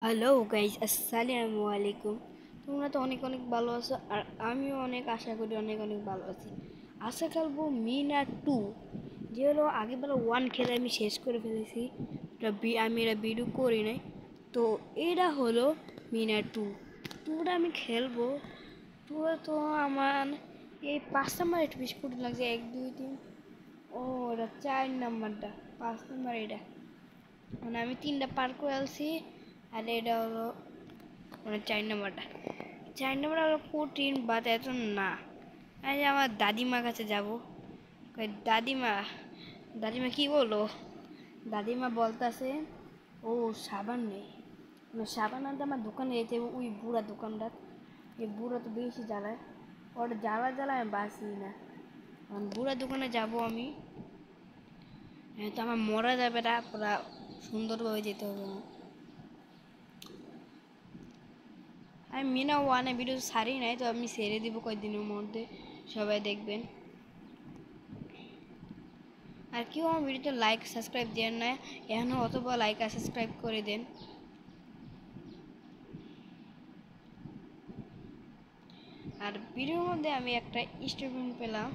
Hello guys, আসসালামু আলাইকুম। তোমরা তো অনেক অনেক ভালো আছো, আর আমিও অনেক আশা করি অনেক অনেক ভালো আছি। আশা খেলবো মিনা 2, যে হলো আগেরবার 1 খেলে আমি শেষ করে ফেলেছি। আমি এটা ভিডিও করি নাই, তো এটা হলো মিনা 2। টুটা আমি খেলবো। টুটা তো আমার এই 5 নাম্বার একটু বেশি করতে লাগছে, 1 2 3। ও, এটা 4 নাম্বারটা, 5 নাম্বার এটা। মানে আমি 3টা পার করে আলছি, আর এটা হলো মানে 4 নাম্বারটা হলো কঠিন, বাট এত না। এই যে আমার দাদিমার কাছে যাবো। দাদিমা, দাদিমা কি বলো? দাদিমা বলতেছে ও সাবান নেই, সাবান আনতে আমার দোকানে যেতে হবে। ওই বুড়া দোকানদার, এই বুড়া তো বেশি জ্বালায়, ওটা জ্বালায় আমি বাঁচি না। বুড়া দোকানে যাব আমি। তো আমার মরা যাবে না, পুরা সুন্দরভাবে যেতে হবে আমার। আমি মিনা 1 ভিডিও ছাড়ি নাই, তো আমি ছেড়ে দিব কয়েকদিনের মধ্যে, সবাই দেখবেন। আর কেউ আমার ভিডিওতে লাইক সাবস্ক্রাইব দেন না এখনও, অথবা লাইক আর সাবস্ক্রাইব করে দেন। আর ভিডিওর মধ্যে আমি একটা স্টেটমেন্ট পেলাম,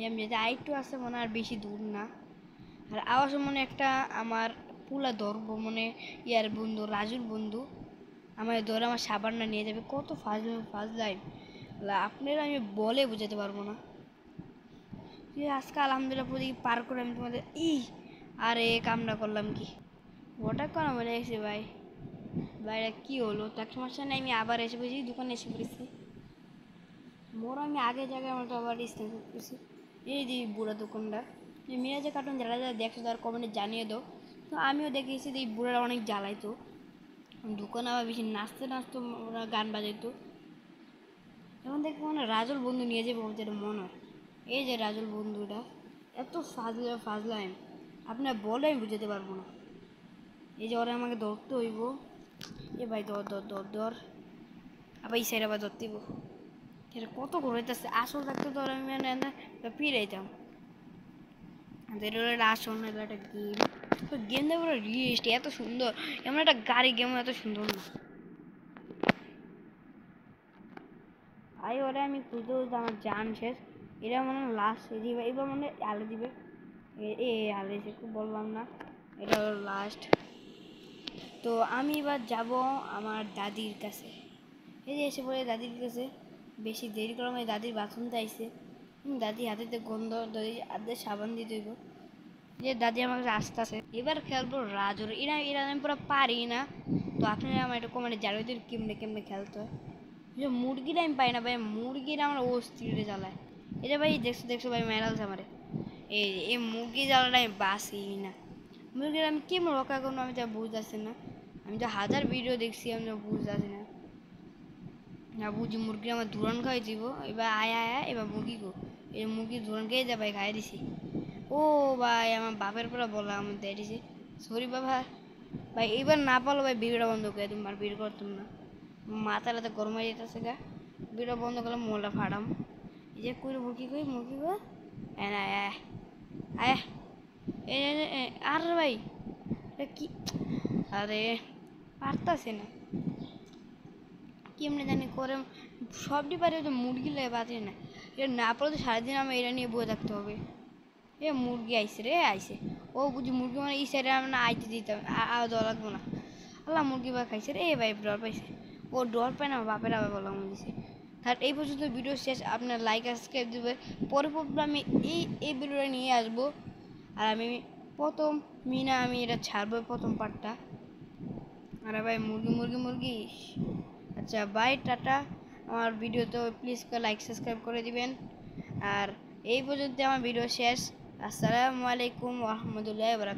আমি যেটা আরেকটু আছে মনে আর বেশি দূর না। আর আওয়াজ মনে একটা আমার পুলা ধরবো, মনে ইয়ার বন্ধু রাজুর বন্ধু আমার ধরে আমার সাবানটা নিয়ে যাবে। কত ফাজ লাইন আপনারা আমি বলে বোঝাতে পারবো না। আজকে আলহামদুলিল্লাহ প্রতি পার করে আমি তোমাদের আরে কামনা করলাম কি ওটা করা মনে গেছে ভাই। ভাইরা কি হলো, তার সমস্যা নেই, আমি আবার এসে পড়েছি, দোকানে এসে পড়েছি। মোর আমি আগে জায়গায় মতো আবার স্ট্যান্ড করতেছি। এই যে বুড়া দোকানদার, এই মিরাজে কার্টুন যারা যারা দেখছো তার কমেন্টে জানিয়ে দাও। তো আমিও দেখেছি যে এই বুড়ারা অনেক জ্বালাইতো, দোকানে আবার বেশি নাচতে নাচতো, ওরা গান বাজাইতো। এখন দেখবো মানে রাজুর বন্ধু নিয়ে যাবো যেটা মনে হয়। এই যে রাজুর বন্ধুটা এত ফাজলাম আপনার বলে আমি বুঝাতে পারবো না। এই যে ওরা আমাকে ধরতে হইব। এ ভাই ধর ধর ধর ধর, আবার এই সাইড আবার ধরতে হইব। এটা কত ঘুরাইতেছে, আসল থাকতে তো আমি ফিরাইতাম। এটা আসল না, এটা একটা গেম। তো গেম দেবো রিয়েস্ট এত সুন্দর, এমন একটা গাড়ি গেম এত সুন্দর না। ভাই ওরা আমি খুঁজতে খুঁজতে আমার জান শেষ। এটা মনে হয় লাস্ট দিবে, এবার মনে হয় আলে দিবে। এ আলে খুব বললাম না, এটা হলো লাস্ট। তো আমি এবার যাব আমার দাদির কাছে। এই যে এসে পড়ে দাদির কাছে, বেশি দেরি করা মানে দাদির বাথরুমতে আইসে। দাদি হাতেতে গন্ধ, দাদি হাতে সাবান দিয়ে দেবো। যে দাদি আমার কাছে আসতে আসে। এবার খেলবো রাজুর। এরা এরা আমি পুরো পারি না, তো আপনারা আমার একটু কমেন্টে জানাবেন কেমনে কেমনে খেলতে হয়। যে মুরগিটা আমি পাই না ভাই, মুরগিটা আমার অস্থিরে জ্বালায়। এই যে ভাই দেখছো দেখছো ভাই মেরালছে আমারে। এই মুরগি জ্বালাটা আমি বাসি না। মুরগির আমি কেমন রক্ষা করবো আমি তা বুঝতেছি না। আমি তো হাজার ভিডিও দেখছি, আমি তো বুঝতেছি না। না বুঝি মুরগি আমার ধুরান খাই দিব। এবার আয় আয় আয়, এবার মুরগি গো, এই মুরগি ধুরান খেয়ে যা ভাই, খাই দিছি। ও ভাই আমার বাপের পরে বলা আমার দিয়ে দিছি, সরি বাবা। ভাই এবার না পারলো ভাই, ভিডিওটা বন্ধ করে তুমি আর ভিডিও করতাম না। মাথাটা গরম হয়ে যেতেছে গা, ভিডিও বন্ধ করলে মোলা ফাড়াম। এই যে কই মুরগি কই মুরগি গো, আয় আয় আয় আয়। আর ভাই এটা কি, আরে পারতাছে না কেমনে জানি করে। সবটি পারে তো মুরগি লেগে বাঁচে না। এটা না পারলে তো সারাদিন আমার এটা নিয়ে বয়ে থাকতে হবে। এ মুরগি আইসে রে আইসে। ও বুঝি মুরগি মানে এই সাইডে আমরা না আইতে দিতাম, দেওয়া লাগবো না। আল্লাহ মুরগি বা খাইছে রে ভাই, ডর পাইছে। ও ডর পায় না, বাপের আবার বলা মনে দিছে। তার এই পর্যন্ত ভিডিও শেষ, আপনার লাইক আর সাবস্ক্রাইব দেবে। পরে আমি এই ভিডিওটা নিয়ে আসবো। আর আমি প্রথম মিনা আমি এটা ছাড়বো প্রথম পার্টটা। আরে ভাই মুরগি মুরগি মুরগি। আচ্ছা বাই, টাটা। আমার ভিডিওতে প্লিজ লাইক সাবস্ক্রাইব করে দিবেন। আর এই পর্যন্ত আমার ভিডিও শেষ। আসসালামু আলাইকুম ওয়া রাহমাতুল্লাহি ওয়া বারাকাতুহু।